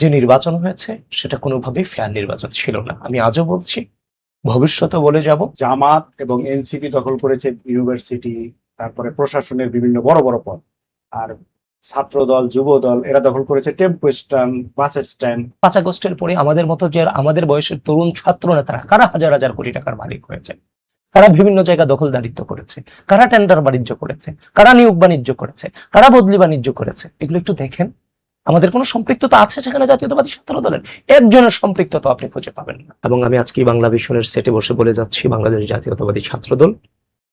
যে নির্বাচন হয়েছে সেটা কোনোভাবেই ফেয়ার নির্বাচন ছিল না। আমি আজও বলছি, ভবিষ্যতে বলে যাব। জামাত এবং এনসিপি দখল করেছে ইউনিভার্সিটি, তারপরে প্রশাসনের বিভিন্ন বড় বড় পদ। আর ছাত্র দল, যুব দল এরা দখল করেছে টেম্পো স্ট্যান্ড, বাস স্ট্যান্ড। 5 আগস্টের পরে আমাদের মতো যে আমাদের বয়সের তরুণ ছাত্র নেতারা কারা হাজার হাজার কোটি টাকার মালিক হয়েছে, কারা বিভিন্ন জায়গা দখলদারিত্ব করেছে, কারা টেন্ডার বাণিজ্য করেছে, কারা নিয়োগ বাণিজ্য করেছে, কারা বদলি বাণিজ্য করেছে, এগুলো একটু দেখেন। আমাদের কোনো সম্পৃক্ততা আছে সেখানে জাতীয়তাবাদী ছাত্র দলের? একজনের সম্পৃক্ততা আপনি খুঁজে পাবেন না। এবং আমি আজকে বাংলা ভিশনের সেটে বসে বলে যাচ্ছি, বাংলাদেশ জাতীয়তাবাদী ছাত্র দল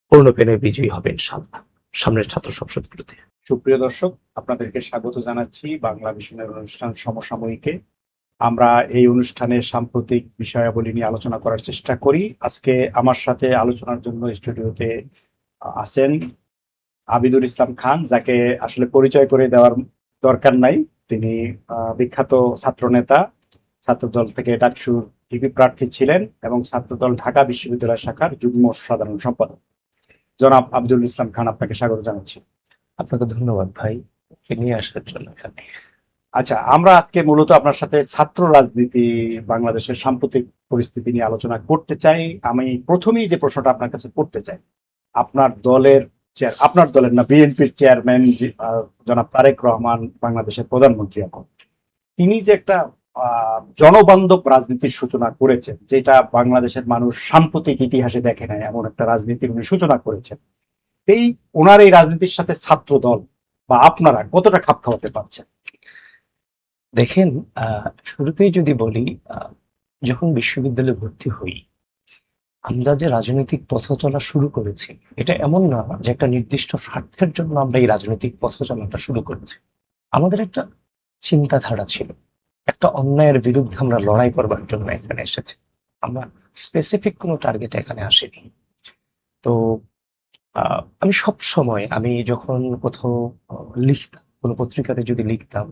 পূর্ণ পেনে বিজয়ী হবে ইনশাআল্লাহ সামনের ছাত্র সংসদগুলোতে। সুপ্রিয় দর্শক, আপনাদেরকে স্বাগত জানাচ্ছি বাংলা ভিশনের অনুষ্ঠান সমসাময়িকে। আমরা এই অনুষ্ঠানের সাম্প্রতিক বিষয়াবলী নিয়ে আলোচনা করার চেষ্টা করি। আজকে আমার সাথে আলোচনার জন্য স্টুডিওতে আছেন আবিদুল ইসলাম খান, যাকে আসলে পরিচয় করে দেওয়ার দরকার নাই। তিনি বিখ্যাত ছাত্র নেতা, ছাত্রদল থেকে ডাকসুর ভিপি প্রার্থী ছিলেন এবং ছাত্রদল ঢাকা বিশ্ববিদ্যালয় শাখার যুগ্ম সাধারণ সম্পাদক। জনাব আবিদুল ইসলাম খান, আপনাকে স্বাগত জানাচ্ছি। আপনাকে ধন্যবাদ ভাই নিয়ে আসার জন্য এখানে। আচ্ছা, আমরা আজকে মূলত আপনার সাথে ছাত্র রাজনীতি, বাংলাদেশের সাম্প্রতিক পরিস্থিতি নিয়ে আলোচনা করতে চাই। আমি প্রথমেই যে প্রশ্নটা আপনার কাছে করতে চাই, আপনার দলের না, বিএনপির চেয়ারম্যান জনাব তারেক রহমান, বাংলাদেশের প্রধানমন্ত্রী এখন, তিনি যে একটা জনবান্ধব রাজনীতির সূচনা করেছেন, যেটা বাংলাদেশের মানুষ সাম্প্রতিক ইতিহাসে দেখে নাই, এমন একটা রাজনীতির উনি সূচনা করেছেন। ওনার এই রাজনীতির সাথে ছাত্র দল বা আপনারা কতটা খাপ খাওয়াতে পারছেন? দেখেন, শুরুতেই যদি বলি, যখন বিশ্ববিদ্যালয়ে ভর্তি হই, আমরা যে রাজনৈতিক পথ চলা শুরু করেছি, এটা এমন না যে একটা নির্দিষ্ট স্বার্থের জন্য আমরা এই রাজনৈতিক পথ চলাটা শুরু করেছি। আমাদের একটা চিন্তাধারা ছিল, একটা অন্যায়ের বিরুদ্ধে আমরা লড়াই করবার জন্য এখানে এসেছি। আমরা স্পেসিফিক কোনো টার্গেট এখানে আসিনি। তো আমি সব সময়, আমি যখন কোথাও লিখতাম, কোনো পত্রিকাতে যদি লিখতাম,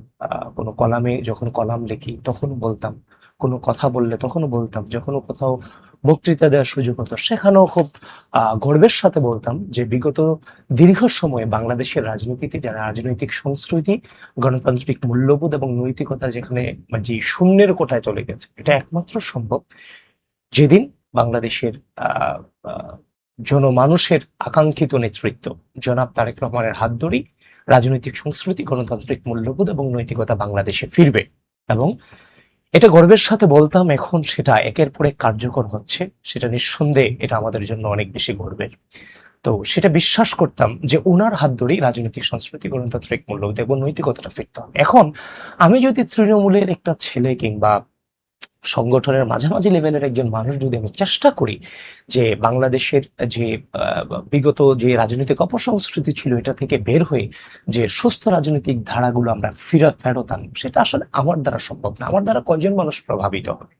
কোনো কলামে যখন কলাম লিখি তখন বলতাম, কোনো কথা বললে তখনও বলতাম, যখন কোথাও বক্তৃতা দেওয়ার সুযোগ হতো সেখানেও খুব গর্বের সাথে বলতাম যে বিগত দীর্ঘ সময়ে বাংলাদেশের রাজনীতিতে যারা রাজনৈতিক সংস্কৃতি, গণতান্ত্রিক মূল্যবোধ এবং নৈতিকতা যেখানে যে শূন্যের কোঠায় চলে গেছে, এটা একমাত্র সম্ভব যেদিন বাংলাদেশের জনমানুষের আকাঙ্ক্ষিত নেতৃত্ব জনাব তারেক রহমানের হাত ধরেই রাজনৈতিক সংস্কৃতি, গণতান্ত্রিক মূল্যবোধ এবং নৈতিকতা বাংলাদেশে ফিরবে। এবং এটা গর্বের সাথে বলতাম, এখন সেটা একের পর এক কার্যকর হচ্ছে, সেটা নিঃসন্দেহে এটা আমাদের জন্য অনেক বেশি গর্বের। তো সেটা বিশ্বাস করতাম যে ওনার হাত ধরেই রাজনৈতিক সংস্কৃতি, গণতান্ত্রিক মূল্যবোধ এবং নৈতিকতাটা ফিরতে হবে। এখন আমি যদি তৃণমূলের একটা ছেলে কিংবা সংগঠনের মাঝামাঝি লেভেলের একজন মানুষ যদি আমি চেষ্টা করি যে বাংলাদেশের যে বিগত যে রাজনৈতিক অপসংস্কৃতি ছিল এটা থেকে বের হয়ে যে সুস্থ রাজনৈতিক ধারাগুলো আমরা ফেরত আনবো, সেটা আসলে আমার দ্বারা সম্ভব না। আমার দ্বারা কয়জন মানুষ প্রভাবিত হবে?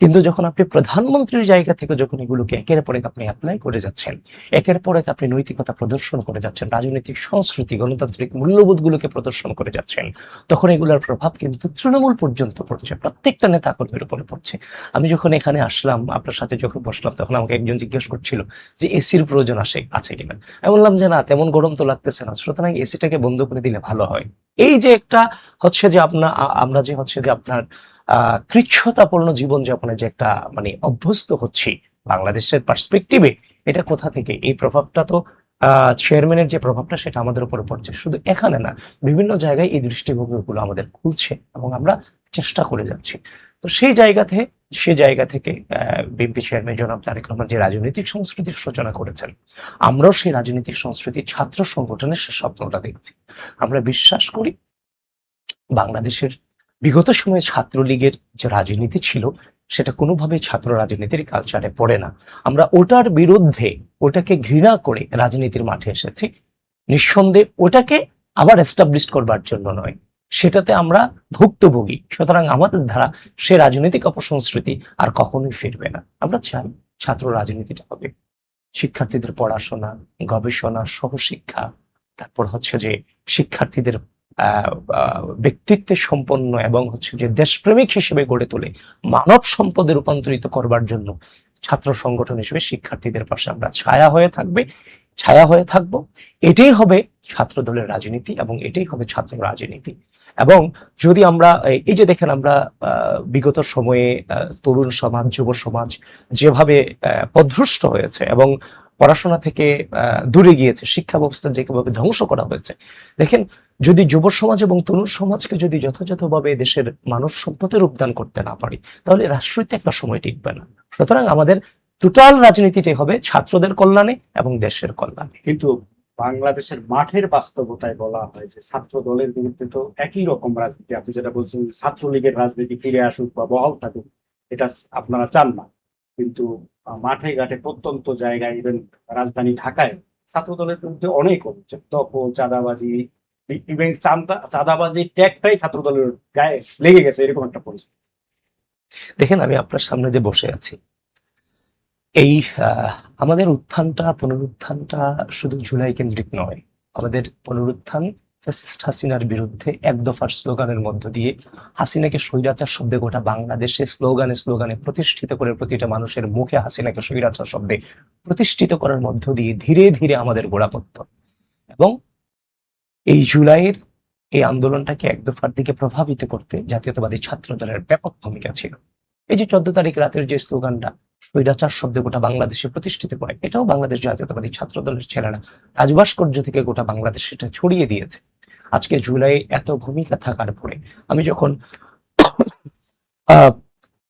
কিন্তু যখন আপনি প্রধানমন্ত্রীর জায়গা থেকে যখন এগুলোকে একের পর এক আপনি অ্যাপ্লাই করে যাচ্ছেন, একের পর এক আপনি নৈতিকতা প্রদর্শন করে যাচ্ছেন, রাজনৈতিক সংস্কৃতি, গণতান্ত্রিক মূল্যবোধগুলোকে প্রদর্শন করে যাচ্ছেন, তখন এগুলোর প্রভাব কিন্তু তৃণমূল পর্যন্ত পড়ছে, প্রত্যেকটা নেতা কর্মীর উপরে পড়ছে। আমি যখন এখানে আসলাম, আপনার সাথে যখন বসলাম, তখন আমাকে একজন জিজ্ঞেস করছিল যে এসির প্রয়োজন আছে কিনা। আমি বললাম যে না, তেমন গরম তো লাগতেছে না, সুতরাং এসিটাকে বন্ধ করে দিলে ভালো হয়। এই যে একটা হচ্ছে যে আমরা যে হচ্ছে যে আপনার কৃচ্ছতাপূর্ণ জীবনযাপনে যে একটা মানে অভ্যস্ত হচ্ছি বাংলাদেশের পার্সপেক্টিভে, এটা কোথা থেকে? এই প্রভাবটা তো চেয়ারম্যানের যে প্রভাবটা সেটা আমাদের উপরে পড়ছে। শুধু এখানে না, বিভিন্ন জায়গায় এই দৃষ্টিভঙ্গিগুলো আমাদের খুলছে এবং আমরা চেষ্টা করে যাচ্ছি। তো সেই জায়গা থেকে বিএনপি চেয়ারম্যান জনাব তারেক রহমান যে রাজনৈতিক সংস্কৃতির সূচনা করেছেন, আমরাও সেই রাজনৈতিক সংস্কৃতি ছাত্র সংগঠনের সে স্বপ্নটা দেখছি। আমরা বিশ্বাস করি বাংলাদেশের বিগত সময়ে ছাত্রলীগের যে রাজনীতি ছিল সেটা কোনোভাবেই ছাত্র রাজনীতির কালচারে পড়ে না। আমরা ওটার বিরুদ্ধে, ওটাকে ঘৃণা করে রাজনীতির মাঠে এসেছি। নিঃসন্দেহে ওটাকে আবার এস্টাবলিশ করবার জন্য নয়, সেটাতে আমরা ভুক্তভোগী। সুতরাং আমাদের দ্বারা সে রাজনৈতিক অপসংস্কৃতি আর কখনোই ফিরবে না। আমরা চাই ছাত্র রাজনীতিটা হবে শিক্ষার্থীদের পড়াশোনা, গবেষণা, সহশিক্ষা, তারপর হচ্ছে যে শিক্ষার্থীদের ব্যক্তিত্বে সম্পন্ন এবং হচ্ছে যে দেশপ্রেমিক হিসেবে গড়ে তোলে মানব সম্পদে রূপান্তরিত করবার জন্য ছাত্র সংগঠন হিসেবে শিক্ষার্থীদের পাশে আমরা ছায়া হয়ে থাকবো। এটাই হবে ছাত্র দলের রাজনীতি এবং এটাই হবে ছাত্র রাজনীতি। এবং যদি আমরা এই যে দেখেন আমরা বিগত সময়ে তরুণ সমাজ, যুব সমাজ যেভাবে পথভ্রষ্ট হয়েছে এবং পড়াশোনা থেকে দূরে গিয়েছে, শিক্ষা ব্যবস্থা যেভাবে ধ্বংস করা হয়েছে, দেখেন যদি যুব সমাজ এবং তরুণ সমাজকে যদি যথাযথভাবে দেশের মানব সম্পদে রূপদান করতে না পারি, তাহলে রাষ্ট্রতে একটা সময় টিকবে না। সুতরাং আমাদের টোটাল রাজনীতিটাই হবে ছাত্রদের কল্যাণে এবং দেশের কল্যাণে। কিন্তু বাংলাদেশের মাঠের বাস্তবতায় বলা হয়েছে ছাত্র দলের বিরুদ্ধে তো একই রকম রাজনীতি, আপনি যেটা বলছেন যে ছাত্রলীগের রাজনীতি ফিরে আসুক বা বহাল থাকুক, এটা আপনারা চান না, কিন্তু মাঠে ঘাটে প্রত্যন্ত জায়গায়, ইভেন রাজধানী ঢাকায় ছাত্র দলের বিরুদ্ধে অনেক অভিযোগ, দখল, চাঁদাবাজি, ইভেন চাঁদাবাজি ট্যাগটাই ছাত্র দলের গায়ে লেগে গেছে, এরকম একটা পরিস্থিতি। দেখেন আমি আপনার সামনে যে বসে আছি, এই আমাদের উত্থানটা পুনরুত্থানটা শুধু জুলাই কেন্দ্রিক নয়। আমাদের পুনরুত্থান ফ্যাসিস্ট হাসিনার বিরুদ্ধে এক দফার স্লোগানের মধ্য দিয়ে, হাসিনাকে স্বৈরাচার শব্দে গোটা বাংলাদেশে স্লোগানে স্লোগানে প্রতিষ্ঠিত করে, প্রতিটা মানুষের মুখে হাসিনাকে স্বৈরাচার শব্দে প্রতিষ্ঠিত করার মধ্য দিয়ে ধীরে ধীরে আমাদের গোড়াপত্তন। এবং এই জুলাইয়ের এই আন্দোলনটাকে এক দফার দিকে প্রভাবিত করতে জাতীয়তাবাদী ছাত্র দলের ব্যাপক ভূমিকা ছিল। এই যে 14 তারিখ রাতের যে স্লোগানটা স্বৈরাচার শব্দে গোটা বাংলাদেশে প্রতিষ্ঠিত করে, এটাও বাংলাদেশ জাতীয়তাবাদী ছাত্র দলের ছেলেরা রাজভাস্কর্য থেকে গোটা বাংলাদেশে এটা ছড়িয়ে দিয়েছে। আজকে জুলাই এত ভূমিকা থাকার পরে আমি যখন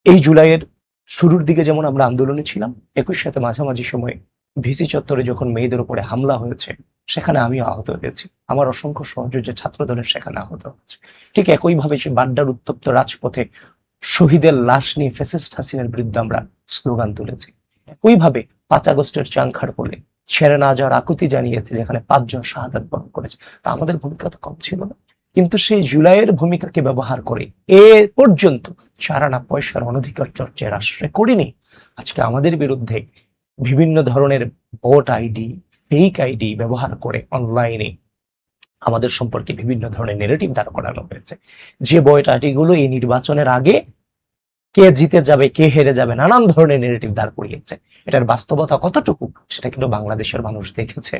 এই জুলাইয়ের শুরুর দিকে যেমন আমরা আন্দোলনে ছিলাম, একই সাথে মাঝামাঝি সময়ে ভিসি চত্বরে যখন মেয়েদের উপরে হামলা হয়েছে, সেখানে আমিও আহত হয়েছি, আমার অসংখ্য সহযোগী ছাত্র দলের সেখানে আহত হয়েছে। ঠিক একইভাবে সে বাড্ডার উত্তপ্ত রাজপথে শহীদের লাশ নিয়ে ফ্যাসিস্ট হাসিনার বিরুদ্ধে আমরা স্লোগান তুলেছি। একইভাবে 5 আগস্টের চাংখার পোলে ছেড়ে না যাওয়ার আকুতি জানিয়েছে, যেখানে 5 জন শাহাদাত বরণ করেছে। তা আমাদের ভূমিকা তো কম ছিল না, কিন্তু সেই জুলাইয়ের ভূমিকাকে ব্যবহার করে এ পর্যন্ত 4 আনা পয়সার অনধিকার চর্চায় রাষ্ট্রে করিনি। আজকে আমাদের বিরুদ্ধে বিভিন্ন ধরনের ভোট আইডি, ফেক আইডি ব্যবহার করে অনলাইনে আমাদের সম্পর্কে বিভিন্ন ধরনের নেগেটিভ দাঁড় করানো হয়েছে। যে বইট আইডিগুলো এই নির্বাচনের আগে কে জিতে যাবে, কে হেরে যাবে, নানান ধরনের নেগেটিভ দাঁড় করিয়েছে। এটার বাস্তবতা কতটুকু সেটা কিন্তু বাংলাদেশের মানুষ দেখেছে।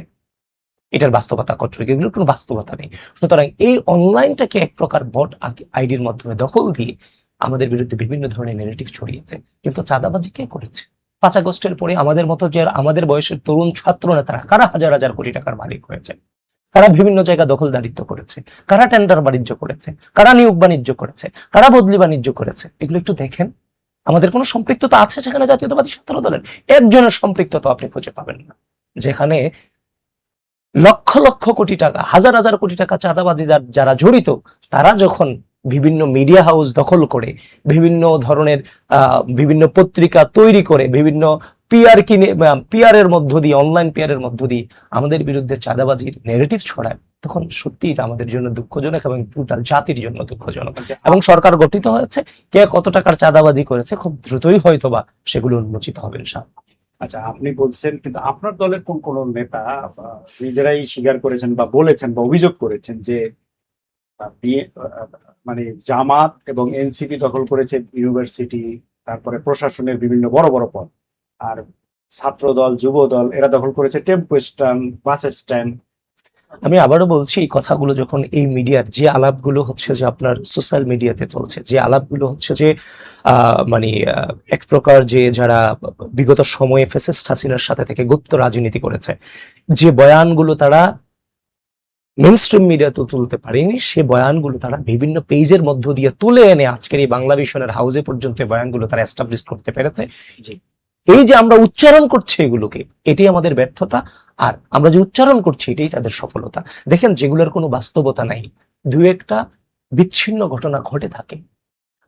এটার বাস্তবতা কতটুকু, এগুলো কোনো বাস্তবতা নেই। সুতরাং এই অনলাইনটাকে এক প্রকার ভোট আইডির মাধ্যমে দখল দিয়ে আমাদের বিরুদ্ধে বিভিন্ন ধরনের নেগেটিভ ছড়িয়েছে। কিন্তু চাঁদাবাজি কে করেছে? 5 আগস্টের পরে আমাদের মতো যে আমাদের বয়সের তরুণ ছাত্র নেতারা কারা হাজার হাজার কোটি টাকার মালিক হয়েছে, কারা বিভিন্ন জায়গা দখলদারিত্ব করেছে, কারা টেন্ডার বাণিজ্য করেছে, কারা নিয়োগ বাণিজ্য করেছে, কারা বদলি বাণিজ্য করেছে, এগুলো একটু দেখেন। আমাদের কোনো সম্পৃক্ততা আছে সেখানে জাতীয়তাবাদী ছাত্র দলের? একজনের সম্পৃক্ততা আপনি খুঁজে পাবেন না। যেখানে লক্ষ লক্ষ কোটি টাকা, হাজার হাজার কোটি টাকা চাঁদাবাজি যারা জড়িত, তারা যখন বিভিন্ন মিডিয়া হাউস দখল করে, বিভিন্ন ধরনের বিভিন্ন পত্রিকা তৈরি করে, বিভিন্ন পিআর কিনে, পিআর মধ্য দিয়ে, অনলাইন পিআর মধ্য দিয়ে আমাদের বিরুদ্ধে চাঁদাবাজির নেগেটিভ ছড়ায়, তখন সত্যি এটা আমাদের জন্য দুঃখজনক এবং টোটাল জাতির জন্য দুঃখজনক। এবং সরকার গঠিত হয়েছে, কে কত টাকার চাঁদাবাজি করেছে খুব দ্রুতই হয়তোবা সেগুলো উন্মোচিত হবে ইনশাআল্লাহ। আচ্ছা, আপনি বলছেন, কিন্তু আপনার দলের কোন কোন নেতা নিজেরাই স্বীকার করেছেন বা বলেছেন বা অভিযোগ করেছেন যে মানে জামাত এবং এনসিপি দখল করেছে ইউনিভার্সিটি, তারপরে প্রশাসনের বিভিন্ন বড় বড় পদ, আর ছাত্র দল, যুব দল এরা দখল করেছে টেম্পো স্ট্যান্ড, বাস স্ট্যান্ড। আমি আবারও বলছি, এই কথাগুলো যখন এই মিডিয়ার যে আলাপগুলো হচ্ছে, যে আপনার সোশ্যাল মিডিয়াতে চলছে, যে আলাপগুলো হচ্ছে যে এক প্রকার যে যারা বিগত সময়ে ফ্যাসিস্ট হাসিনার সাথে থেকে গুপ্ত রাজনীতি করেছে, যে বয়ানগুলো তারা মেইনস্ট্রিম মিডিয়াতে তুলতে পারেনি, সে বয়ানগুলো তারা বিভিন্ন পেজের মধ্য দিয়ে তুলে এনে আজকের এই বাংলা ভিশনের হাউসে পর্যন্ত বয়ানগুলো তারা এস্টাবলিশ করতে পেরেছে। এই যে আমরা উচ্চারণ করছি এগুলোকে, এটাই আমাদের ব্যর্থতা, আর আমরা যে উচ্চারণ করছি এটাই তাদের সফলতা। দেখেন, যেগুলোর কোনো বাস্তবতা নাই, দু একটা বিচ্ছিন্ন ঘটনা ঘটে থাকে।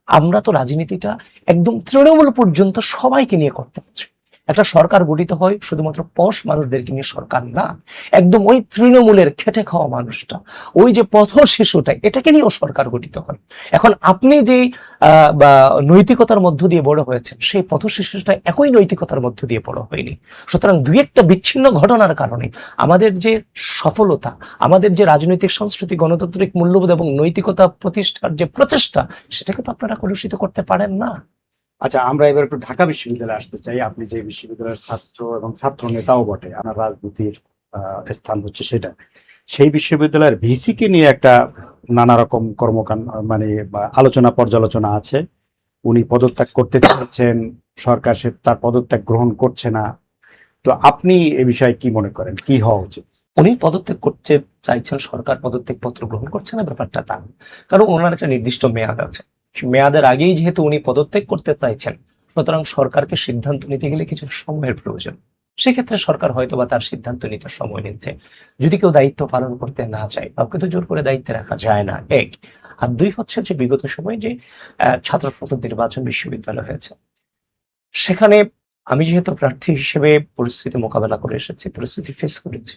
আমরা তো রাজনীতিটা একদম তৃণমূল পর্যন্ত সবাইকে নিয়ে করতে হচ্ছে। একটা সরকার গঠিত হয় শুধুমাত্র পশ মানুষদেরকে নিয়ে সরকার না, একদম ওই তৃণমূলের খেটে খাওয়া মানুষটা, ওই যে পথ শিশুটা, এটাকে নিয়েও সরকার গঠিত হয়। এখন আপনি যে বা নৈতিকতার মধ্য দিয়ে বড় হয়েছেন, সেই পথ শিশুটা একই নৈতিকতার মধ্য দিয়ে বড় হয়নি। সুতরাং দুই একটা বিচ্ছিন্ন ঘটনার কারণে আমাদের যে সফলতা, আমাদের যে রাজনৈতিক সংস্কৃতি, গণতান্ত্রিক মূল্যবোধ এবং নৈতিকতা প্রতিষ্ঠার যে প্রচেষ্টা, সেটাকে তো আপনারা কলুষিত করতে পারেন না। আচ্ছা, আমরা এবার একটু ঢাকা বিশ্ববিদ্যালয়ে আসতে চাই। আপনি যে বিশ্ববিদ্যালয়ের ছাত্র এবং ছাত্র নেতাও বটে, আপনার রাজনীতির স্থান হচ্ছে সেটা। সেই বিশ্ববিদ্যালয়ের ভিসিকে নিয়ে একটা নানা রকম কর্মকাণ্ড মানে আলোচনা পর্যালোচনা আছে। উনি পদত্যাগ করতে চাচ্ছেন, সরকার সে তার পদত্যাগ গ্রহণ করছে না। তো আপনি এ বিষয়ে কি মনে করেন, কি হওয়া উচিত? উনি পদত্যাগ করতে চাইছেন, সরকার পদত্যাগ পত্র গ্রহণ করছে না, ব্যাপারটা তা না। কারণ ওনার একটা নির্দিষ্ট মেয়াদ আছে, মেয়াদের আগেই যেহেতু উনি পদত্যাগ করতে চাইছেন, সুতরাং সরকারকে সিদ্ধান্ত নিতে গেলে কিছু সময়ের প্রয়োজন। সেক্ষেত্রে সরকার হয়তোবা তার সিদ্ধান্ত নিতে সময় নিচ্ছে। যদি কেউ দায়িত্ব পালন করতে না চায়, কাউকে তো জোর করে দায়িত্বে রাখা যায় না, এক। আর দুই হচ্ছে যে বিগত সময়ে যে ছাত্র সংসদ নির্বাচন বিশ্ববিদ্যালয় হয়েছে, সেখানে আমি যেহেতু প্রার্থী হিসেবে পরিস্থিতি মোকাবেলা করে এসেছি, পরিস্থিতি ফেস করেছি,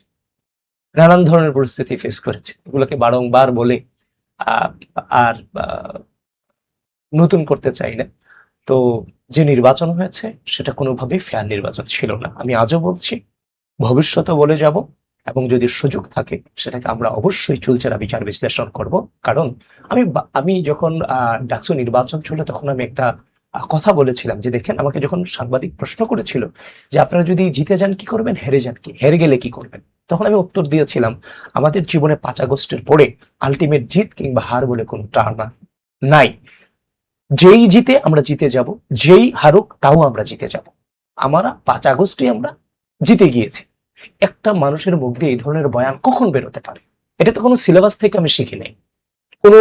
নানান ধরনের পরিস্থিতি ফেস করেছে, এগুলোকে বারংবার বলে আহ, আর নতুন করতে চাই না। তো যে নির্বাচন হয়েছে সেটা কোনোভাবেই ফেয়ার নির্বাচন ছিল না, আমি আজও বলছি, ভবিষ্যতে বলে যাব। এবং যদি সুযোগ থাকে সেটাকে আমরা অবশ্যই চুলচেরা বিচার বিশ্লেষণ করব। কারণ আমি যখন ডাকসু নির্বাচন ছিল তখন আমি একটা কথা বলেছিলাম যে দেখেন, আমাকে যখন সাংবাদিক প্রশ্ন করেছিল যে আপনারা যদি জিতে যান কি করবেন, হেরে যান কি, হেরে গেলে কি করবেন, তখন আমি উত্তর দিয়েছিলাম আমাদের জীবনে 5 আগস্টের পরে আলটিমেট জিত কিংবা হার বলে কোনো টার্ম নাই। যেই জিতে আমরা জিতে যাব, যেই হারুক তাও আমরা জিতে যাব। আমরা 5 আগস্টে আমরা জিতে গিয়েছি। একটা মানুষের মুখ দিয়ে এই ধরনের বয়ান কখন বেরোতে পারে? এটা তো কোনো সিলেবাস থেকে আমি শিখি নাই, কোনো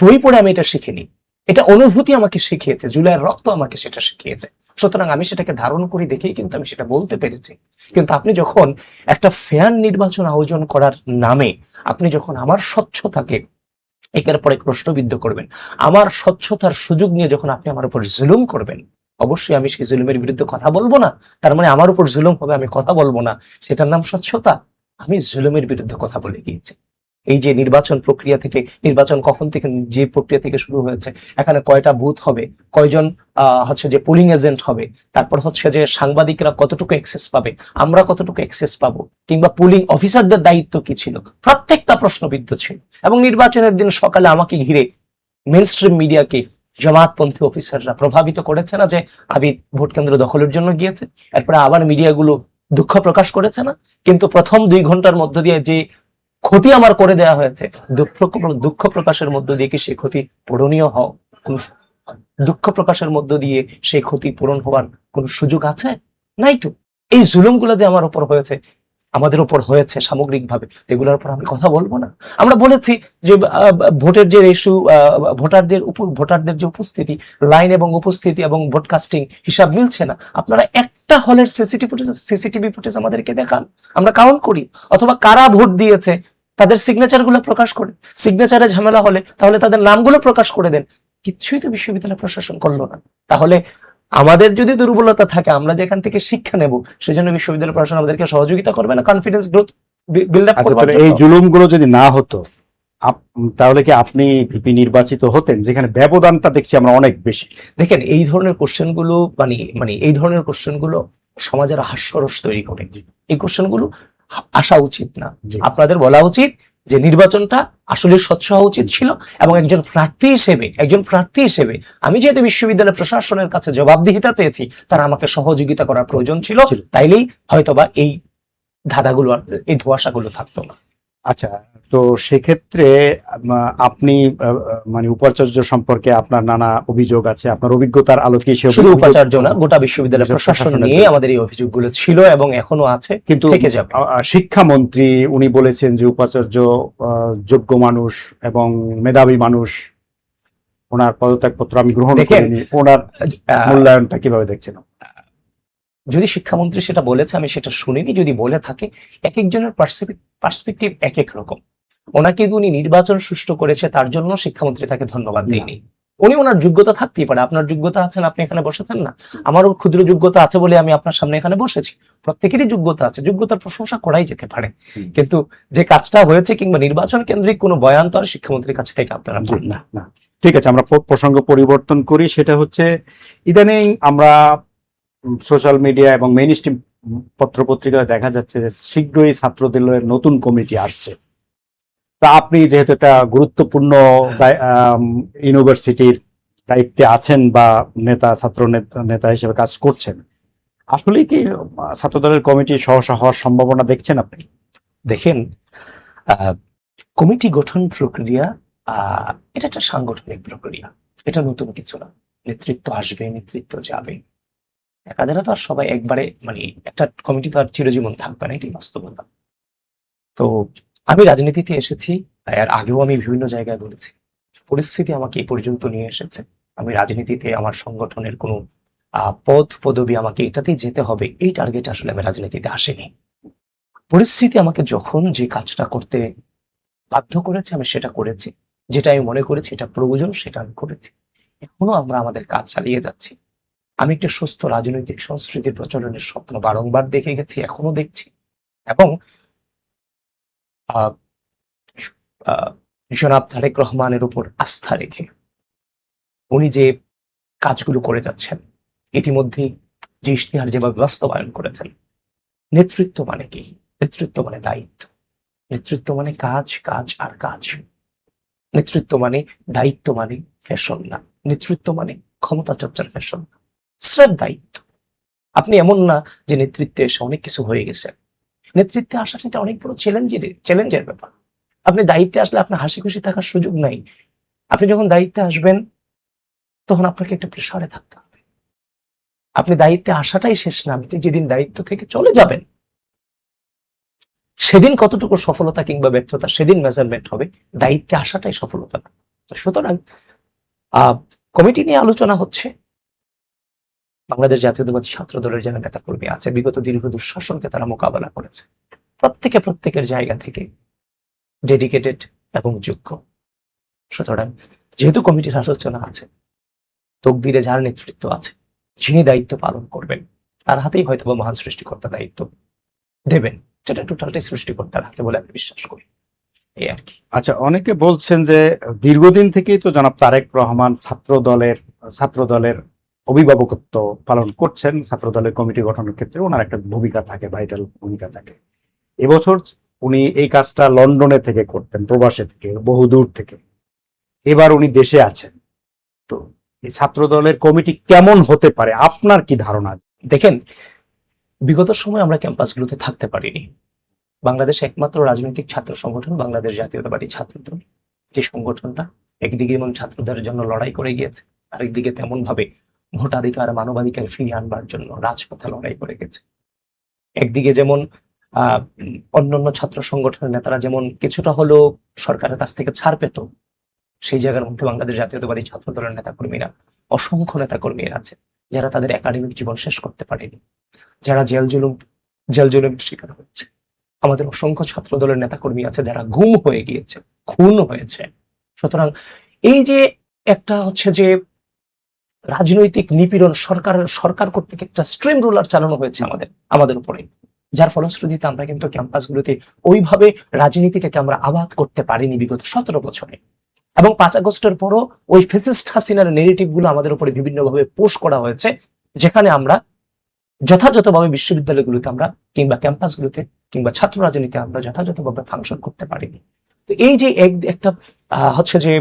বই পড়ে আমি এটা শিখিনি, এটা অনুভূতি আমাকে শিখিয়েছে, জুলাইয়ের রক্ত আমাকে সেটা শিখিয়েছে। সুতরাং আমি সেটাকে ধারণ করি দেখেই কিন্তু আমি সেটা বলতে পেরেছি। কিন্তু আপনি যখন একটা ফেয়ার নির্বাচন আয়োজন করার নামে আপনি যখন আমার স্বচ্ছতাকে একের পর এক প্রশ্নবিদ্ধ করবেন, আমার স্বচ্ছতার সুযোগ নিয়ে যখন আপনি আমার উপর জুলুম করবেন, অবশ্যই আমি সেই জুলুমের বিরুদ্ধে কথা বলবো না। তার মানে আমার উপর জুলুম হবে, আমি কথা বলবো না, সেটার নাম স্বচ্ছতা? আমি জুলুমের বিরুদ্ধে কথা বলে গিয়েছি। এই যে নির্বাচন প্রক্রিয়া থেকে, নির্বাচন কখন থেকে, যে প্রক্রিয়া থেকে শুরু হয়েছে, এখানে কয়টা বুথ হবে, কয়জন হচ্ছে যে পোলিং এজেন্ট হবে, তারপর হচ্ছে যে সাংবাদিকরা কতটুকু অ্যাক্সেস পাবে, আমরা কতটুকু অ্যাক্সেস পাবো, কিংবা পোলিং অফিসারদের দায়িত্ব কি ছিল, প্রত্যেকটা প্রশ্নবিদ্ধ ছিল। এবং নির্বাচনের দিন সকালে আমাকে ঘিরে মেইনস্ট্রিম মিডিয়াকে জামাতপন্থী অফিসাররা প্রভাবিত করেছে না যে আবিদ ভোট কেন্দ্র দখলের জন্য গিয়েছে? এরপরে আবার মিডিয়াগুলো দুঃখ প্রকাশ করেছে না? কিন্তু প্রথম 2 ঘন্টার মধ্য দিয়ে যে ক্ষতি আমার করে দেওয়া হয়েছে, দুঃখ প্রকাশের মধ্য দিয়ে কি সেই ক্ষতি পূরণীয় দুঃখ প্রকাশের মধ্য দিয়ে সেই ক্ষতি পূরণ হওয়ার কোন সুযোগ আছে? নাই তো। এই জুলুমগুলো যে আমার উপর হয়েছে, আমাদের উপর হয়েছে সামগ্রিকভাবে, এগুলোর উপর আমি কথা বলবো না? আমরা বলেছি যে ভোটের যে রেশু, ভোটারদের যে উপস্থিতি, লাইন এবং উপস্থিতি এবং ভোট কাস্টিং হিসাব মিলছে না। আপনারা একটা হলের সিসিটিভি ফুটেজ আমাদেরকে দেখান, আমরা কাউন্ট করি। অথবা কারা ভোট দিয়েছে তাদের সিগনেচার গুলো প্রকাশ করে, সিগনেচারে ঝামেলা হলে তাহলে তাদের নামগুলো প্রকাশ করে দেন। কিচ্ছুই তো বিশ্ববিদ্যালয় প্রশাসন করলো না। তাহলে আমাদের যদি দুর্বলতা থাকে, আমরা যেখান থেকে শিক্ষা নেব, সেজন্য বিশ্ববিদ্যালয় প্রশাসন আমাদেরকে সহযোগিতা করবে না কনফিডেন্স গ্রোথ বিল্ড আপ করবার জন্য? এই জুলুমগুলো যদি না হতো, তাহলে কি আপনি ভিপি নির্বাচিত হতেন, যেখানে ব্যবধানটা দেখছি আমরা অনেক বেশি? দেখেন, এই ধরনের কোশ্চেন গুলো এই ধরনের কোশ্চেন গুলো সমাজের হাস্যরস তৈরি করে। এই কোশ্চেন গুলো আসা উচিত না। আপনাদের বলা উচিত যে নির্বাচনটা আসলে স্বচ্ছ হওয়া উচিত ছিল, এবং একজন প্রার্থী হিসেবে আমি যেহেতু বিশ্ববিদ্যালয় প্রশাসনের কাছে জবাবদিহিতা চেয়েছি, তারা আমাকে সহযোগিতা করার প্রয়োজন ছিল, তাইলেই হয়তোবা এই ধাঁধাগুলো, এই ধোঁয়াশাগুলো থাকতো না। আচ্ছা, তো সেক্ষেত্রে আপনি মানে উপাচার্য সম্পর্কে আপনার নানা অভিযোগ আছে, আপনার অভিজ্ঞতার আলোকে শুধু উপাচার্য না, গোটা বিশ্ববিদ্যালয় প্রশাসন নিয়ে আমাদের এই অভিযোগগুলো ছিল এবং এখনো আছে, কিন্তু থেকে যাবে। শিক্ষামন্ত্রী উনি বলেছেন যে উপাচার্য যোগ্য মানুষ এবং মেধাবী মানুষ, ওনার পদত্যাগপত্র আমি গ্রহণ করিনি। ওনার মূল্যায়নটা কিভাবে দেখছেন? যদি শিক্ষামন্ত্রী সেটা বলেছে, আমি সেটা শুনিনি। যদি বলে থাকে, এক একজনের পার্সপেক্টিভ এক এক রকম। ওনাকে উনি নির্বাচন সুষ্ঠু করেছে, তার জন্য শিক্ষামন্ত্রী তাকে ধন্যবাদ দেয়নি। উনি ওনার যোগ্যতা থাকতেই পারে, আপনার যোগ্যতা আছে না, আপনি এখানে বসেছেন না, আমারও ক্ষুদ্র যোগ্যতা আছে বলে আমি আপনার সামনে এখানে বসেছি। প্রত্যেকেরই যোগ্যতা আছে, যোগ্যতার প্রশংসা করাই যেতে পারে। কিন্তু যে কাজটা হয়েছে কিংবা নির্বাচন কেন্দ্রিক কোনো বয়ান তো আর শিক্ষামন্ত্রীর কাছ থেকে আপনারা পান না। ঠিক আছে, আমরা প্রসঙ্গ পরিবর্তন করি। সেটা হচ্ছে, ইদানিং আমরা সোশ্যাল মিডিয়া এবং মেইনস্ট্রিম পত্রপত্রিকায় দেখা যাচ্ছে যে শীঘ্রই ছাত্রদলের নতুন কমিটি আসছে। তা আপনি যেহেতু একটা গুরুত্বপূর্ণ ইউনিভার্সিটির দায়িত্বে আছেন বা ছাত্র নেতা হিসেবে কাজ করছেন, আসলে কি ছাত্রদলের কমিটি সহসা হওয়ার সম্ভাবনা দেখছেন আপনি? দেখেন, কমিটি গঠন প্রক্রিয়া এটা একটা সাংগঠনিক প্রক্রিয়া, এটা নতুন কিছু না। নেতৃত্ব আসবে, নেতৃত্ব যাবে, একাধারে তো আর সবাই একবারে, মানে একটা কমিটি তো আর চিরজীবন থাকবে না, এটাই বাস্তবতা। তো আমি রাজনীতিতে এসেছি, এর আগেও আমি বিভিন্ন জায়গায় বলেছি, পরিস্থিতি আমাকে এই পর্যন্ত নিয়ে এসেছে। আমি রাজনীতিতে আমার সংগঠনের কোনো পদ পদবি আমাকে এটাতেই যেতে হবে এই টার্গেট আসলে আমি রাজনীতিতে আসিনি। পরিস্থিতি আমাকে যখন যে কাজটা করতে বাধ্য করেছে আমি সেটা করেছি, যেটা আমি মনে করেছি এটা প্রয়োজন সেটা আমি করেছি। এখনো আমরা আমাদের কাজ চালিয়ে যাচ্ছি। আমি একটা সুস্থ রাজনৈতিক সংস্কৃতির প্রচলনের স্বপ্ন বারংবার দেখে গেছি, এখনো দেখছি। এবং আহ, আহ, জনাব তারেক রহমানের উপর আস্থা রেখে উনি যে কাজগুলো করে যাচ্ছেন, ইতিমধ্যেই যে ইশতেহার যেভাবে বাস্তবায়ন করেছেন, নেতৃত্ব মানে কি? নেতৃত্ব মানে দায়িত্ব, নেতৃত্ব মানে কাজ, কাজ আর কাজ। নেতৃত্ব মানে দায়িত্ব, মানে ফ্যাশন না। নেতৃত্ব মানে ক্ষমতা চর্চার ফ্যাশন না, স্রেফ দায়িত্ব। আপনি এমন না যে নেতৃত্বে এসে অনেক কিছু হয়ে গেছে। নেতৃত্বে আসাটা এটা অনেক বড় চ্যালেঞ্জের ব্যাপার। আপনি দায়িত্বে আসলে আপনার হাসি খুশি থাকার সুযোগ নাই। আপনি যখন দায়িত্বে আসবেন তখন আপনাকে একটা প্রেসারে থাকতে হবে। আপনি দায়িত্বে আসাটাই শেষ না, আপনি যেদিন দায়িত্ব থেকে চলে যাবেন সেদিন কতটুকু সফলতা কিংবা ব্যর্থতা সেদিন মেজারমেন্ট হবে, দায়িত্বে আসাটাই সফলতা না। তো সুতরাং কমিটি নিয়ে আলোচনা হচ্ছে। বাংলাদেশ জাতীয়তাবাদী ছাত্র দলের যারা নেতা কর্মী আছে, বিগত দীর্ঘ দুঃশাসনকে তারা মোকাবেলা করেছে, প্রত্যেকের জায়গা থেকে ডেডিকেটেড এবং যোগ্য। সুতরাং যেহেতু কমিটির আলোচনা আছে, তকদিরে যার নেতৃত্ব আছে, যিনি দায়িত্ব পালন করবেন তার হাতেই হয়তো বা মহান সৃষ্টিকর্তা দায়িত্ব দেবেন, সেটা টোটালটাই সৃষ্টিকর্তার হাতে বলে আমি বিশ্বাস করি। এই আর কি। আচ্ছা, অনেকে বলছেন যে দীর্ঘদিন থেকেই তো জনাব তারেক রহমান ছাত্র দলের অভিভাবকত্ব পালন করছেন। ছাত্র দলের কমিটি গঠনের ক্ষেত্রে ওনার একটা ভূমিকা থাকে, ভাইটাল ভূমিকা থাকে। এবছর উনি এই কাজটা লন্ডনে থেকে করতেন, প্রবাসে থেকে, বহুদূর থেকে। এবার উনি দেশে আছেন। তো এই ছাত্র দলের কমিটি কেমন হতে পারে, আপনার কি ধারণা? দেখেন, বিগত সময় আমরা ক্যাম্পাসগুলোতে থাকতে পারিনি। বাংলাদেশ একমাত্র রাজনৈতিক ছাত্র সংগঠন বাংলাদেশ জাতীয়তাবাদী ছাত্র দল, যে সংগঠনটা একদিকে যেমন ছাত্রদের জন্য লড়াই করে গিয়েছে, আরেকদিকে তেমন ভাবে ভোটাধিকার, মানবাধিকার ফিরিয়ে আনবার জন্য রাজপথে লড়াই করে গেছে। একদিকে যেমন অন্যান্য ছাত্র সংগঠনের নেতারা যেমন কিছুটা হলো সরকারের কাছ থেকে ছাড় পেত, সেই জায়গার মধ্যে বাংলাদেশ জাতীয়তাবাদী ছাত্র দলের নেতাকর্মীরা, অসংখ্য নেতাকর্মীরা আছে যারা তাদের একাডেমিক জীবন শেষ করতে পারেনি, যারা জেল জুলুমের শিকার হচ্ছে। আমাদের অসংখ্য ছাত্র দলের নেতাকর্মী আছে যারা গুম হয়ে গিয়েছে, খুন হয়েছে। সুতরাং এই যে একটা হচ্ছে যে রাজনৈতিক নিপীড়ন, সরকার কর্তৃক একটা স্ট্রিম রুলার চালানো হয়েছে আমাদের উপরে, যার ফলশ্রুতিতে আমরা কিন্তু ক্যাম্পাসগুলোতে ওইভাবে রাজনীতিটাকে আমরা আবাদ করতে পারিনি বিগত 17 বছরে। এবং 5 আগস্টের পরও ওই ফ্যাসিস্ট হাসিনার নেগেটিভ গুলো আমাদের উপরে বিভিন্নভাবে পোস্ট করা হয়েছে, যেখানে আমরা যথাযথভাবে বিশ্ববিদ্যালয়গুলোতে আমরা কিংবা ক্যাম্পাসগুলোতে কিংবা ছাত্র রাজনীতিতে আমরা যথাযথভাবে ফাংশন করতে পারিনি। তো এই যে একটা হচ্ছে যে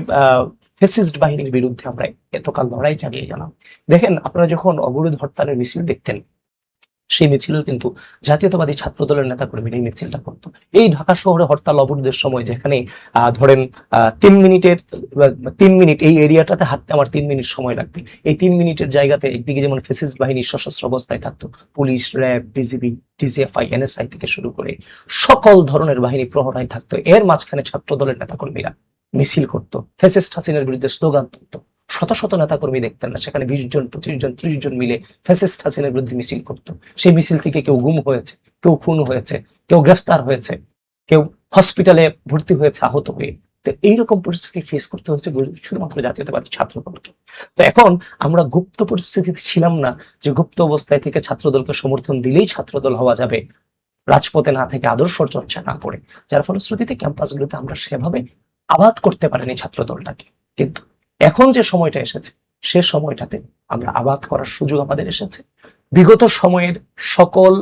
ফ্যাসিস্ট বাহিনীর বিরুদ্ধে আমরা এতকাল লড়াই চালিয়ে গেলাম। দেখেন, আপনারা যখন অবরোধ হরতালের মিছিল দেখতেন, সেই মিছিলও কিন্তু জাতীয়তাবাদী ছাত্র দলের নেতাকর্মীরা এই মিছিলটা করতো। এই ঢাকা শহরে হরতাল অবরোধের সময় যেখানে ধরেন 3 মিনিট এই এরিয়াটাতে হাঁটতে আমার 3 মিনিট সময় লাগবে, এই 3 মিনিটের জায়গাতে একদিকে যেমন ফ্যাসিস্ট বাহিনী সশস্ত্র অবস্থায় থাকতো, police, RAB, BGB, DGFI, NSI থেকে শুরু করে সকল ধরনের বাহিনী প্রহরায় থাকতো, এর মাঝখানে ছাত্র দলের নেতাকর্মীরা মিছিল করতো, ফ্যাসিস্ট হাসিনার বিরুদ্ধে স্লোগান তুলতো। শত শত নেতাকর্মী দেখতেন না, সেখানে 20 জন, 25 জন, 30 জন মিলে ফ্যাসিস্ট হাসিনার বিরুদ্ধে মিছিল করতো। সেই মিছিল থেকে কেউ গুম হয়েছে, কেউ খুন হয়েছে, কেউ গ্রেফতার হয়েছে, কেউ হসপিটালে ভর্তি হয়েছে আহত হয়ে। তো এইরকম পরিস্থিতি ফেস করতে হচ্ছে শুধুমাত্র জাতীয়তাবাদী ছাত্র দলকে। তো এখন আমরা গুপ্ত পরিস্থিতিতে ছিলাম না যে গুপ্ত অবস্থায় থেকে ছাত্র দলকে সমর্থন দিলেই ছাত্র দল হওয়া যাবে, রাজপথে না থেকে আদর্শ চর্চা না করে, যার ফলশ্রুতিতে ক্যাম্পাসগুলোতে আমরা সেভাবে আবাদ করতে পারিনি ছাত্র দলটাকে। কিন্তু এখন যে সময়টা এসেছে, সে সময়টাতে আমরা আবাদ করার সুযোগ আমাদের এসেছে। বিগত সময়ের সকল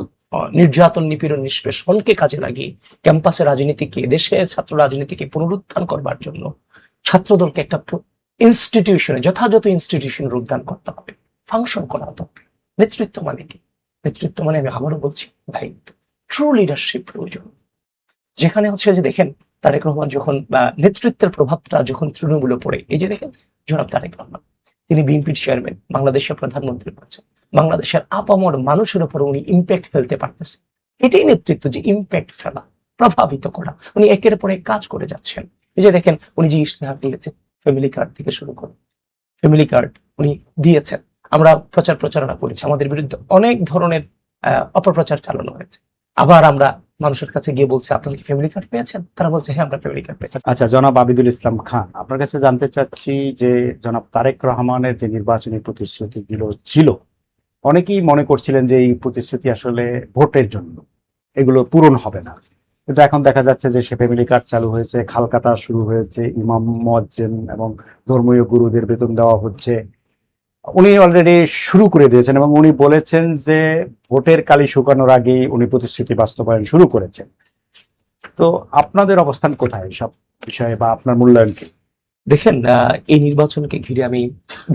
নির্যাতন, নিপীড়ন, নিষ্পেষণকে কাজে লাগিয়ে ক্যাম্পাসে রাজনীতিকে, দেশে ছাত্র রাজনীতিকে পুনরুত্থান করবার জন্য ছাত্রদলকে একটা ইনস্টিটিউশনে, যথাযথ ইনস্টিটিউশন রূপদান করতে হবে, ফাংশন করাতে হবে। নেতৃত্ব মানে কি? নেতৃত্ব মানে আমি আবারও বলছি, দায়িত্ব, ট্রু লিডারশিপ প্রয়োজন। যেখানে হচ্ছে যে দেখেন, তারেক রহমান যখন নেতৃত্বের প্রভাবটা যখন তৃণমূলে পড়ে, এই যে দেখেন জনাব তারেক রহমান, তিনি বিএনপির চেয়ারম্যান, বাংলাদেশের প্রধানমন্ত্রী হয়েছেন, বাংলাদেশের আপামর মানুষের উপর উনি ইম্প্যাক্ট ফেলতে পারতেছে। এটাই নেতৃত্ব, যে ইম্প্যাক্ট ফেলা, প্রভাবিত করা। উনি একের পর এক কাজ করে যাচ্ছেন। এই যে দেখেন উনি যে ইশতেহার দিয়েছেন, ফ্যামিলি কার্ড থেকে শুরু করে ফ্যামিলি কার্ড উনি দিয়েছেন, আমরা প্রচার প্রচারণা করেছি, আমাদের বিরুদ্ধে অনেক ধরনের অপপ্রচার চালানো হয়েছে। আবার আমরা মানুষের কাছে গিয়ে বলছি আপনারা কি ফ্যামিলি কার্ড পেয়েছেন, তারা বলছে হ্যাঁ আমরা ফ্যামিলি কার্ড পেয়েছি। আচ্ছা, জনাব আবিদুল ইসলাম খান, আপনার কাছে জানতে চাচ্ছি যে জনাব তারেক রহমানের যে নির্বাচনী প্রতিশ্রুতিগুলো ছিল, অনেকেই মনে করছিলেন যে এই প্রতিশ্রুতি আসলে ভোটের জন্য, এগুলো পূরণ হবে না, কিন্তু এখন দেখা যাচ্ছে যে সে ফ্যামিলি কার্ড চালু হয়েছে, খাল কাটা শুরু হয়েছে, ইমাম মুয়াজ্জিন এবং ধর্মীয় গুরুদের বেতন দেওয়া হচ্ছে। উনি অলরেডি শুরু করে দিয়েছেন এবং উনি বলেছেন যে ভোটের কালি শুকানোর আগেই উনি প্রতিশ্রুতি বাস্তবায়ন শুরু করেছেন। তো আপনাদের অবস্থান কোথায় সব বিষয়ে, বা আপনার মূল্যায়ন কি? দেখেন এই নির্বাচনকে ঘিরে আমি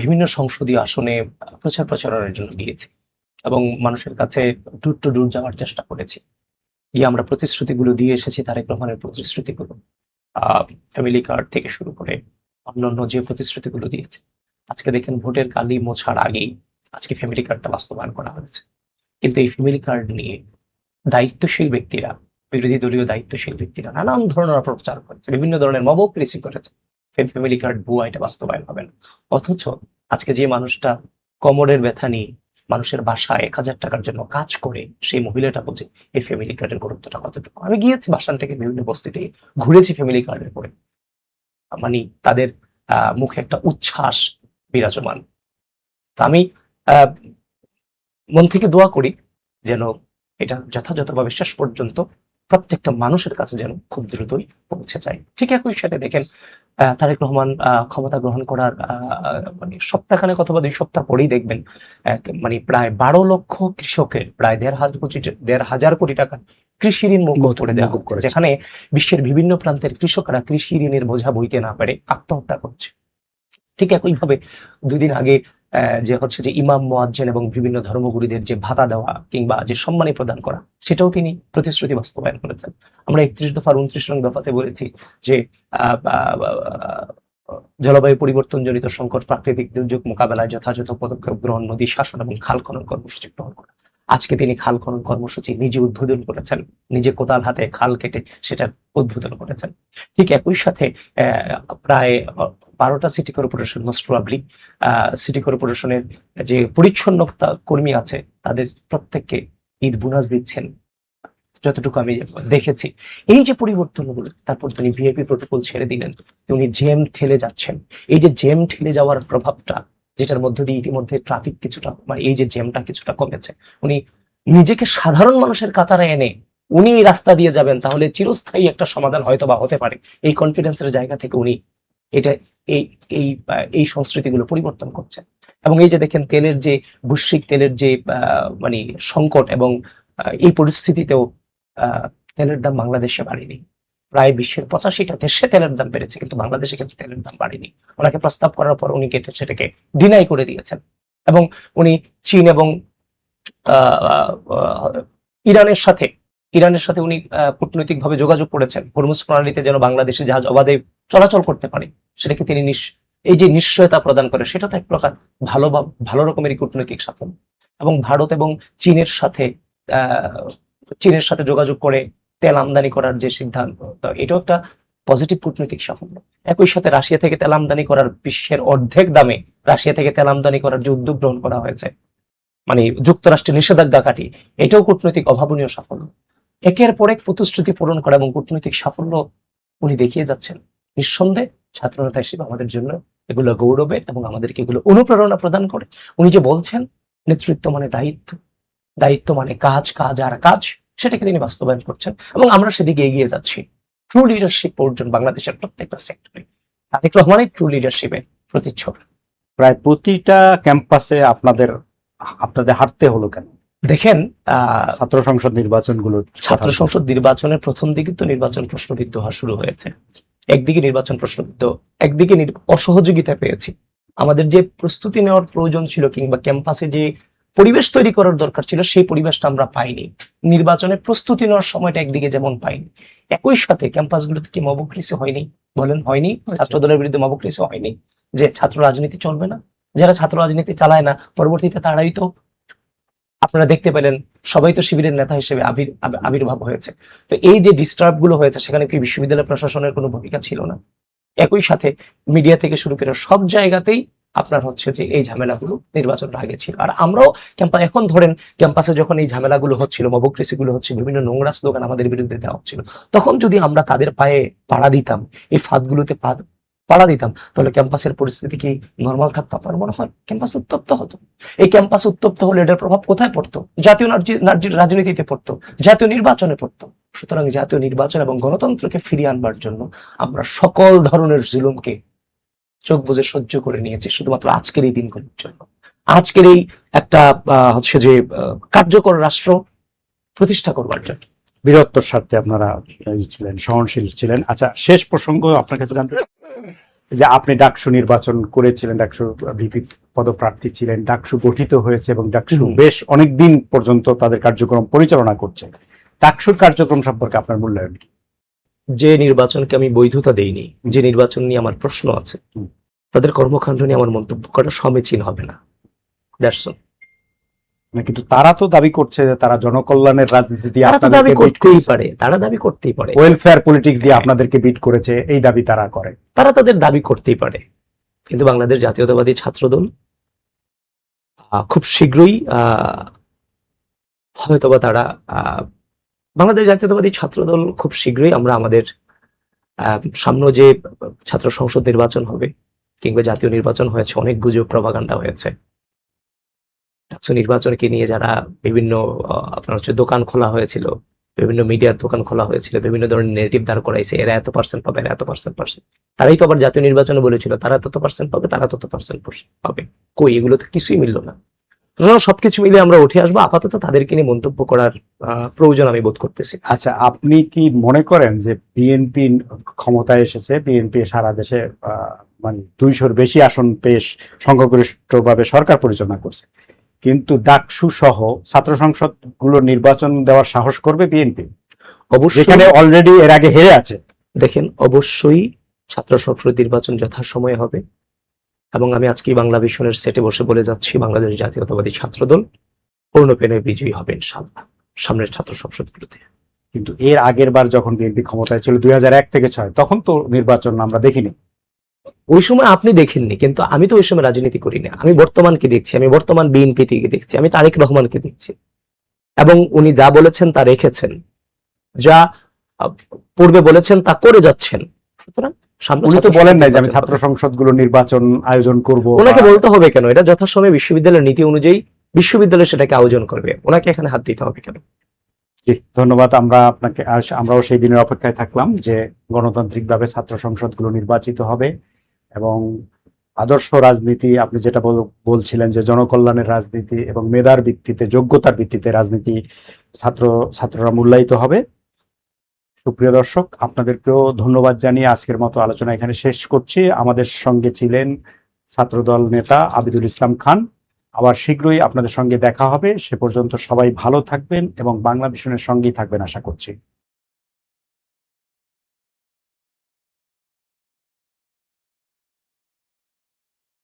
বিভিন্ন সংসদীয় আসনে প্রচার প্রচারণার জন্য গিয়েছি এবং মানুষের কাছে দূর টু দূর যাওয়ার চেষ্টা করেছি। গিয়ে আমরা প্রতিশ্রুতিগুলো দিয়ে এসেছি, তারেক রহমানের প্রতিশ্রুতিগুলো, ফ্যামিলি কার্ড থেকে শুরু করে অন্যান্য যে প্রতিশ্রুতিগুলো দিয়েছে। আজকে দেখেন ভোটের কালি মোছার আগেই আজকে ফ্যামিলি কার্ডটা বাস্তবায়ন করা হয়েছে। কিন্তু এই ফ্যামিলি কার্ড নিয়ে দায়িত্বশীল ব্যক্তিরা, বিরোধী দলীয় দায়িত্বশীল ব্যক্তিরা নানান ধরনের অপপ্রচার করেছে, বিভিন্ন ধরনের মবক্রেসি করেছে। ফ্যামিলি কার্ড ভুয়া, এটা বাস্তবায়ন হবে না। অথচ আজকে যে মানুষটা কোমরের ব্যথা নিয়ে মানুষের বাসায় 1000 টাকার জন্য কাজ করে, সেই মহিলাটা বলছে এই ফ্যামিলি কার্ডের গুরুত্বটা কতটুকু। আমি গিয়েছি বাসান থেকে বিভিন্ন বস্তিতে, ঘুরেছি ফ্যামিলি কার্ডের পরে, মানে তাদের মুখে একটা উচ্ছ্বাস বিরাজমান। তা আমি আহ মন থেকে দোয়া করি যেন এটা যথাযথভাবে শেষ পর্যন্ত প্রত্যেকটা মানুষের কাছে যেন খুব দ্রুতই পৌঁছে যায়। ঠিক একই সাথে দেখেন তারেক রহমান ক্ষমতা গ্রহণ করার মানে সপ্তাহখানেক অথবা 2 সপ্তাহ পরেই দেখবেন মানে প্রায় 12 লক্ষ কৃষকের প্রায় 1,500 কোটি টাকা কৃষি ঋণ মকুব করে দেওয়া হচ্ছে, যেখানে বিশ্বের বিভিন্ন প্রান্তের কৃষকরা কৃষি ঋণের বোঝা বইতে না পারে আত্মহত্যা করছে। ঠিক একইভাবে 2 দিন আগে যে হচ্ছে যে ইমাম মুয়াজ্জিন এবং বিভিন্ন ধর্মগুরুদের যে ভাতা দেওয়া কিংবা যে সম্মানী প্রদান করা, সেটাও তিনি প্রতিশ্রুতি বাস্তবায়ন করেছেন। আমরা 31 দফার 29 নং দফাতে বলেছি যে জলবায়ু পরিবর্তন জনিত সংকট, প্রাকৃতিক দুর্যোগ মোকাবেলায় যথাযথ পদক্ষেপ গ্রহণ, নদী শাসন এবং খাল খনন কর্মসূচি গ্রহণ করা। আজকে তিনি খাল খনন কর্মসূচি নিজে উদ্বোধন করেছেন, নিজে কোদাল হাতে খাল কেটে সেটা উদ্বোধন করেছেন। ঠিক একই সাথে প্রায় 12টা city corporation, most probably city কর্পোরেশনের যে পরিচ্ছন্নতা কর্মী আছে তাদের প্রত্যেককে ঈদ বোনাস দিচ্ছেন, যতটুকু আমি দেখেছি। এই যে পরিবর্তনগুলো, তারপর তিনি ভিআইপি প্রোটোকল ছেড়ে দিলেন, উনি জ্যাম ঠেলে যাচ্ছেন। এই যে জ্যাম ঠেলে যাওয়ার প্রভাবটা, যেটার মধ্য দিয়ে ইতিমধ্যে ট্রাফিক কিছুটা, মানে এই যে জ্যামটা কিছুটা কমেছে, উনি নিজেকে সাধারণ মানুষের কাতারে এনে উনি রাস্তা দিয়ে যাবেন, তাহলে চিরস্থায়ী একটা সমাধান হয়তো বা হতে পারে। এই কনফিডেন্সের জায়গা থেকে উনি এটা এই এই এই সংস্কৃতিগুলো পরিবর্তন করছেন। এবং এই যে দেখেন তেলের যে বৈশ্বিক তেলের যে মানে সংকট, এবং এই পরিস্থিতিতেও তেলের দাম বাংলাদেশে বাড়েনি। প্রায় বিশ্বের 85টা দেশে তেলের দাম বেড়েছে, কিন্তু বাংলাদেশে কিন্তু তেলের দাম বাড়েনি। ওনাকে প্রস্তাব করার পর উনি সেটাকে ডিনাই করে দিয়েছেন। এবং উনি চীন এবং ইরানের সাথে উনি কূটনৈতিকভাবে যোগাযোগ করেছেন, হরমুজ প্রণালীতে যেন বাংলাদেশে জাহাজ অবাধে চলাচল করতে পারে, সেটাকে তিনি এই যে নিশ্চয়তা প্রদান করে, সেটা তো এক প্রকার ভালো রকমেরই কূটনৈতিক সাফল্য। এবং ভারত এবং চীনের সাথে যোগাযোগ করে তেল আমদানি করার যে সিদ্ধান্ত, এটাও একটা পজিটিভ কূটনৈতিক সাফল্য। একই সাথে রাশিয়া থেকে তেল আমদানি করার, বিশ্বের অর্ধেক দামে রাশিয়া থেকে তেল আমদানি করার যে উদ্যোগ গ্রহণ করা হয়েছে, মানে যুক্তরাষ্ট্রের নিষেধাজ্ঞা কাটিয়ে, এটাও কূটনৈতিক অভাবনীয় সাফল্য। একের পর এক প্রতিশ্রুতি পূরণ করা এবং কূটনৈতিক সাফল্য উনি দেখিয়ে যাচ্ছেন। নিঃসন্দেহে ছাত্রনেতা হিসেবে আমাদের জন্য এগুলো গৌরবের, এবং আমাদেরকে এগুলো অনুপ্রেরণা প্রদান করে। উনি যে বলছেন নেতৃত্ব মানে দায়িত্ব, দায়িত্ব মানে কাজ, কাজ আর কাজ, সেটাকে তিনি বাস্তবায়ন করছেন এবং আমরা সেদিকে এগিয়ে যাচ্ছি। ট্রু লিডারশিপ অর্জন বাংলাদেশের প্রত্যেকটা সেক্টরে, তারেক রহমানের ট্রু লিডারশিপের প্রতিচ্ছবি। প্রায় প্রতিটা ক্যাম্পাসে আপনাদের হাঁটতে হলো কেন? দেখেন ছাত্র সংসদ নির্বাচনের প্রথম দিকে তো নির্বাচন প্রশ্নবিদ্ধ হওয়া শুরু হয়েছে। একদিকে নির্বাচন প্রশ্নবিদ্ধ, একদিকে অসহযোগিতা পেয়েছি। আমাদের যে প্রস্তুতি নেওয়ার প্রয়োজন ছিল, কিংবা ক্যাম্পাসে যে পরিবেশ তৈরি করার দরকার ছিল, সেই পরিবেশটা আমরা পাইনি। নির্বাচনের প্রস্তুতি নেওয়ার সময়টা একদিকে যেমন পাইনি, একই সাথে ক্যাম্পাসগুলোতে কি মবক্রেসি হয়নি? বলেন, হয়নি? ছাত্র দলের বিরুদ্ধে মবক্রেসি হয়নি যে ছাত্র রাজনীতি চলবে না? যারা ছাত্র রাজনীতি চালায় না পরবর্তীতে তারাই তো, আপনারা দেখতে পেলেন, সবাই তো শিবিরের নেতা হিসেবে আবির্ভাব হয়েছে। তো এই যে ডিস্টার্ব গুলো হয়েছে, সেখানে কি বিশ্ববিদ্যালয় প্রশাসনের কোনো ভূমিকা ছিল না? একই সাথে মিডিয়া থেকে শুরু করে সব জায়গাতেই আপনার হচ্ছে যে এই ঝামেলাগুলো নির্বাচনটা আগে ছিল। আর আমরাও এখন ধরেন ক্যাম্পাসে যখন এই ঝামেলাগুলো হচ্ছিল, মবক্রেসি গুলো হচ্ছিল, বিভিন্ন নোংরা স্লোগান আমাদের বিরুদ্ধে দেওয়া হচ্ছিল, তখন যদি আমরা তাদের পায়ে পাড়া দিতাম, এই ফাঁদগুলোতে পাড়া দিতাম, তাহলে ক্যাম্পাসের পরিস্থিতি কি নর্মাল থাকতো? আপনার মনে হয় ক্যাম্পাস উত্তপ্ত হতো? এই ক্যাম্পাস উত্তপ্ত হলে এটার প্রভাব কোথায় পড়তো? জাতীয় রাজনীতিতে পড়তো, জাতীয় নির্বাচনে পড়তো। সুতরাং জাতীয় নির্বাচন এবং গণতন্ত্রকে ফিরিয়ে আনবার জন্য আমরা সকল ধরনের জুলুমকে চোখ বুজে সহ্য করে নিয়েছি, শুধুমাত্র আজকের এই দিনগুলোর জন্য, আজকের এই একটা হচ্ছে যে কার্যকর রাষ্ট্র প্রতিষ্ঠা করবার জন্য। বীরত্বর স্বার্থে আপনারা ছিলেন, সহনশীল ছিলেন। আচ্ছা, শেষ প্রসঙ্গ আপনার কাছে জানতে, যে আপনি ডাকসু নির্বাচন করেছিলেন, ডাকসু ভিপি পদপ্রার্থী ছিলেন, ডাকসু গঠিত হয়েছে এবং ডাকসু বেশ অনেকদিন পর্যন্ত তাদের কার্যক্রম পরিচালনা করছে। ডাকসুর কার্যক্রম সম্পর্কে আপনার মূল্যায়ন কি? যে নির্বাচনকে আমি বৈধতা দেইনি, যে নির্বাচন নিয়ে আমার প্রশ্ন আছে, তাদের কর্মকাণ্ড নিয়ে আমার মন্তব্য করা সমীচীন হবে না। That's all. না, কিন্তু তারা তো দাবি করছে যে তারা জনকল্যাণের রাজনীতি দিয়ে তারা তো দাবি করতেই পারে, তারা দাবি করতেই পারে, ওয়েলফেয়ার পলিটিক্স দিয়ে আপনাদেরকে বিট করেছে, এই দাবি তারা করে। তারা তাদের দাবি করতেই পারে, কিন্তু বাংলাদেশ জাতীয়তাবাদী ছাত্রদল খুব শীঘ্রই হয়তোবা তারা বাংলাদেশ জাতীয়তাবাদী ছাত্রদল খুব শীঘ্রই আমরা আমাদের সামনে যে ছাত্র সংসদ নির্বাচন হবে কিংবা জাতীয় নির্বাচন হয়েছে, অনেক গুজব প্রপাগান্ডা হয়েছে। ডাকসু নির্বাচনকে নিয়ে যারা বিভিন্ন আপনার হচ্ছে দোকান খোলা হয়েছিল, বিভিন্ন মিডিয়ার দোকান খোলা হয়েছিল, বিভিন্ন ধরনের নেগেটিভ দাঁড় করাইছে, এরা এত পার্সেন্ট পাবে, এরা এত পার্সেন্ট তারাই তো আবার জাতীয় নির্বাচনে বলেছিল তারা তত পার্সেন্ট পাবে, তারা তত পার্সেন্ট পাবে। কই, এগুলো তো কিছুই মিললো না। সবকিছু মিলে আমরা উঠে আসবো। আপাতত তাদেরকে নিয়ে মন্তব্য করার প্রয়োজন আমি বোধ করতেছি। আচ্ছা, আপনি কি মনে করেন যে বিএনপি ক্ষমতায় এসেছে, বিএনপি সারা দেশে মানে 200-র বেশি আসন পেয়ে সংখ্যাগরিষ্ঠভাবে সরকার পরিচালনা করছে, কিন্তু ডাকসু সহ ছাত্র সংসদ গুলো নির্বাচন দেওয়ার সাহস করবে বিএনপি, অবশ্যই, যেখানে অলরেডি এর আগে হেরে আছে? দেখেন, অবশ্যই ছাত্র সংসদ নির্বাচন যথাসময়ে হবে, এবং আমি আজকে বাংলা ভিশনের সেটে বসে বলে যাচ্ছি, বাংলাদেশ জাতীয়তাবাদী ছাত্রদল পূর্ণপেনে বিজয়ী হবে ইনশাআল্লাহ সামনের ছাত্র সংসদগুলোতে। কিন্তু এর আগের বার যখন বিএনপি ক্ষমতায় ছিল 2001 থেকে 2006, তখন তো নির্বাচন আমরা দেখিনি। ওই সময় আপনি দেখেননি, কিন্তু আমি তো ওই সময় রাজনীতি করি না। আমি বর্তমানকে দেখছি, আমি বর্তমান বিএনপি থেকে দেখছি, আমি তারেক রহমানকে দেখছি, এবং উনি যা বলেছেন তা রেখেছেন, যা পূর্বে বলেছেন তা করে যাচ্ছেন। সুতরাং উনি তো বলেন নাই যে আমি ছাত্র সংসদগুলো নির্বাচন আয়োজন করব। ওনাকে বলতে হবে কেন? এটা যথাসময়ে বিশ্ববিদ্যালয়ের নীতি অনুযায়ী বিশ্ববিদ্যালয় সেটাকে আয়োজন করবে, ওনাকে এখানে হাত দিতে হবে কেন? ধন্যবাদ। আমরাও সেই দিনের অপেক্ষায় থাকলাম যে গণতান্ত্রিকভাবে ছাত্র সংসদগুলো নির্বাচিত হবে এবং আদর্শ রাজনীতি, আপনি যেটা বলছিলেন যে জনকল্যাণের রাজনীতি এবং মেধার ভিত্তিতে, যোগ্যতার ভিত্তিতে রাজনীতি ছাত্ররা মূল্যায়িত হবে। সুপ্রিয় দর্শক, আপনাদেরকেও ধন্যবাদ জানিয়ে আজকের মতো আলোচনা এখানে শেষ করছি। আমাদের সঙ্গে ছিলেন ছাত্রদল নেতা আবিদুল ইসলাম খান। আবার শীঘ্রই আপনাদের সঙ্গে দেখা হবে। সে পর্যন্ত সবাই ভালো থাকবেন এবং বাংলা ভিশনের সঙ্গেই থাকবেন আশা করছি।